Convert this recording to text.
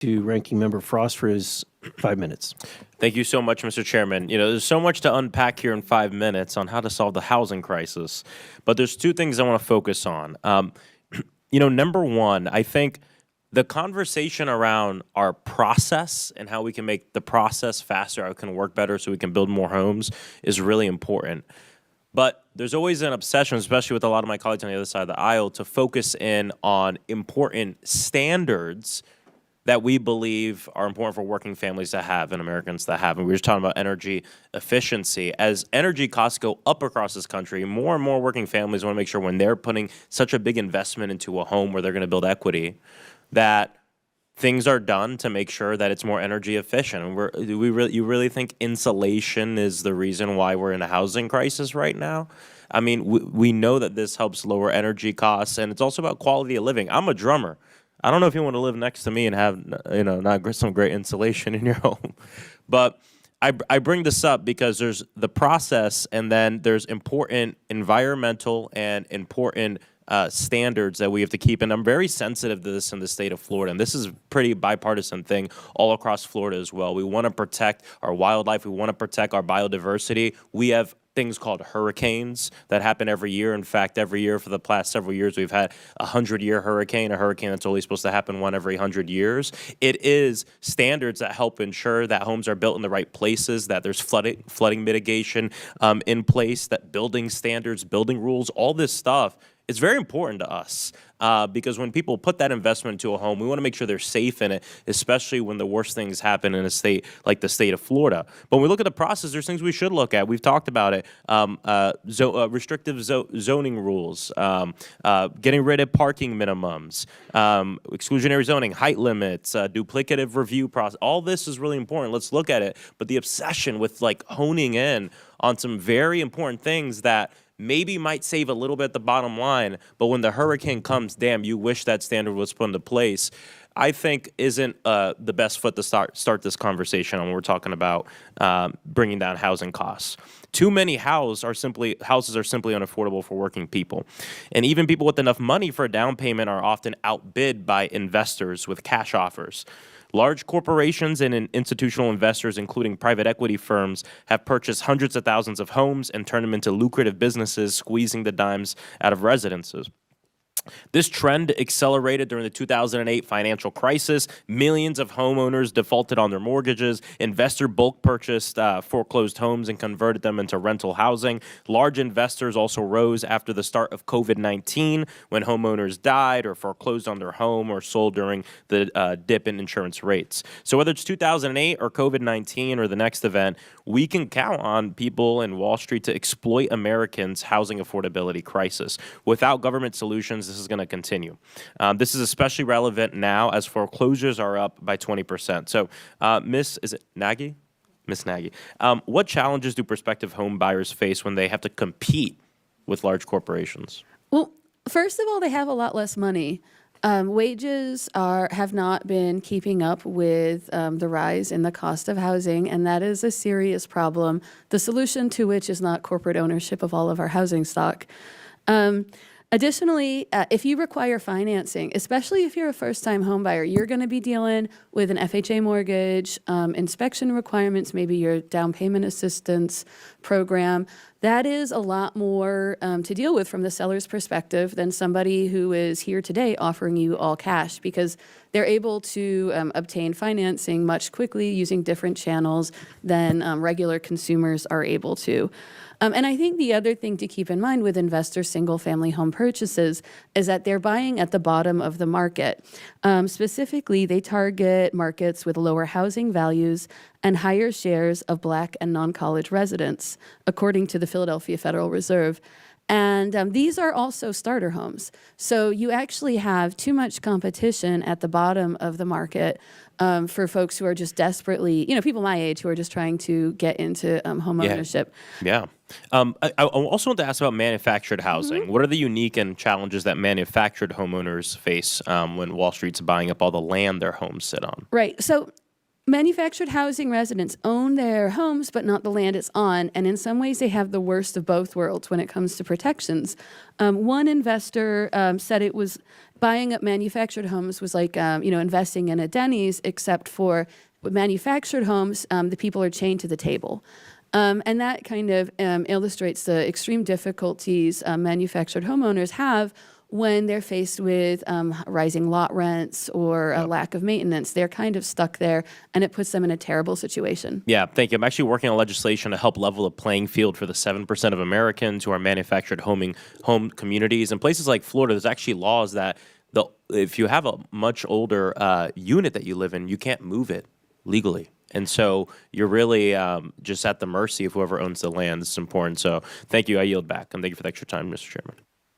To Ranking Member Frost for his 5 minutes. Thank you so much, Mr. Chairman. There's so much to unpack here in 5 minutes on how to solve the housing crisis, but there's two things I want to focus on. Number one, I think the conversation around our process and how we can make the process faster, how it can work better so we can build more homes is really important. But there's always an obsession, especially with a lot of my colleagues on the other side of the aisle, to focus in on important standards that we believe are important for working families to have and Americans to have. And we were just talking about energy efficiency. As energy costs go up across this country, more and more working families want to make sure when they're putting such a big investment into a home where they're going to build equity, that things are done to make sure that it's more energy efficient. And you really think insulation is the reason why we're in a housing crisis right now? I mean, we know that this helps lower energy costs, and it's also about quality of living. I'm a drummer. I don't know if you want to live next to me and have, not some great insulation in your home. But I bring this up because there's the process, and then there's important environmental and important standards that we have to keep. And I'm very sensitive to this in the state of Florida. And this is a pretty bipartisan thing all across Florida as well. We want to protect our wildlife. We want to protect our biodiversity. We have things called hurricanes that happen every year. In fact, every year for the past several years, we've had a 100-year hurricane, a hurricane that's only supposed to happen one every 100 years. It is standards that help ensure that homes are built in the right places, that there's flooding mitigation in place, that building standards, building rules, all this stuff is very important to us because when people put that investment into a home, we want to make sure they're safe in it, especially when the worst things happen in a state like the state of Florida. But when we look at the process, there's things we should look at. We've talked about it. Restrictive zoning rules, getting rid of parking minimums, exclusionary zoning, height limits, duplicative review process. All this is really important. Let's look at it. But the obsession with honing in on some very important things that maybe might save a little bit at the bottom line, but when the hurricane comes, damn, you wish that standard was put into place, I think isn't the best foot to start this conversation when we're talking about bringing down housing costs. Too many houses are simply unaffordable for working people. And even people with enough money for a down payment are often outbid by investors with cash offers. Large corporations and institutional investors, including private equity firms, have purchased hundreds of thousands of homes and turned them into lucrative businesses, squeezing the dimes out of residences. This trend accelerated during the 2008 financial crisis. Millions of homeowners defaulted on their mortgages. Investor bulk purchased foreclosed homes and converted them into rental housing. Large investors also rose after the start of COVID-19 when homeowners died or foreclosed on their home or sold during the dip in insurance rates. So whether it's 2008 or COVID-19 or the next event, we can count on people in Wall Street to exploit Americans' housing affordability crisis. Without government solutions, this is going to continue. This is especially relevant now as foreclosures are up by 20%. So, Miss Nagy? Miss Nagy, what challenges do prospective home buyers face when they have to compete with large corporations? Well, first of all, they have a lot less money. Wages have not been keeping up with the rise in the cost of housing, and that is a serious problem, the solution to which is not corporate ownership of all of our housing stock. Additionally, if you require financing, especially if you're a first-time home buyer, you're going to be dealing with an FHA mortgage, inspection requirements, maybe your down payment assistance program. That is a lot more to deal with from the seller's perspective than somebody who is here today offering you all cash, because they're able to obtain financing much quickly using different channels than regular consumers are able to. And I think the other thing to keep in mind with investor single-family home purchases is that they're buying at the bottom of the market. Specifically, they target markets with lower housing values and higher shares of Black and non-college residents, according to the Philadelphia Federal Reserve. And these are also starter homes. So you actually have too much competition at the bottom of the market for folks who are just desperately, people my age who are just trying to get into home ownership. Yeah. I also want to ask about manufactured housing. Mm-hmm. What are the unique and challenges that manufactured homeowners face when Wall Street's buying up all the land their homes sit on? Right. So Manufactured housing residents own their homes, but not the land it's on. And in some ways, they have the worst of both worlds when it comes to protections. One investor said it was buying up manufactured homes was like, investing in a Denny's, except for manufactured homes, the people are chained to the table. And that kind of illustrates the extreme difficulties manufactured homeowners have when they're faced with rising lot rents or a lack of maintenance. They're kind of stuck there, and it puts them in a terrible situation. Yeah, thank you. I'm actually working on legislation to help level the playing field for the 7% of Americans who are manufactured home communities. In places like Florida, there's actually laws that if you have a much older unit that you live in, you can't move it legally. And so you're really just at the mercy of whoever owns the land. This is important. So thank you. I yield back. And thank you for the extra time, Mr. Chairman.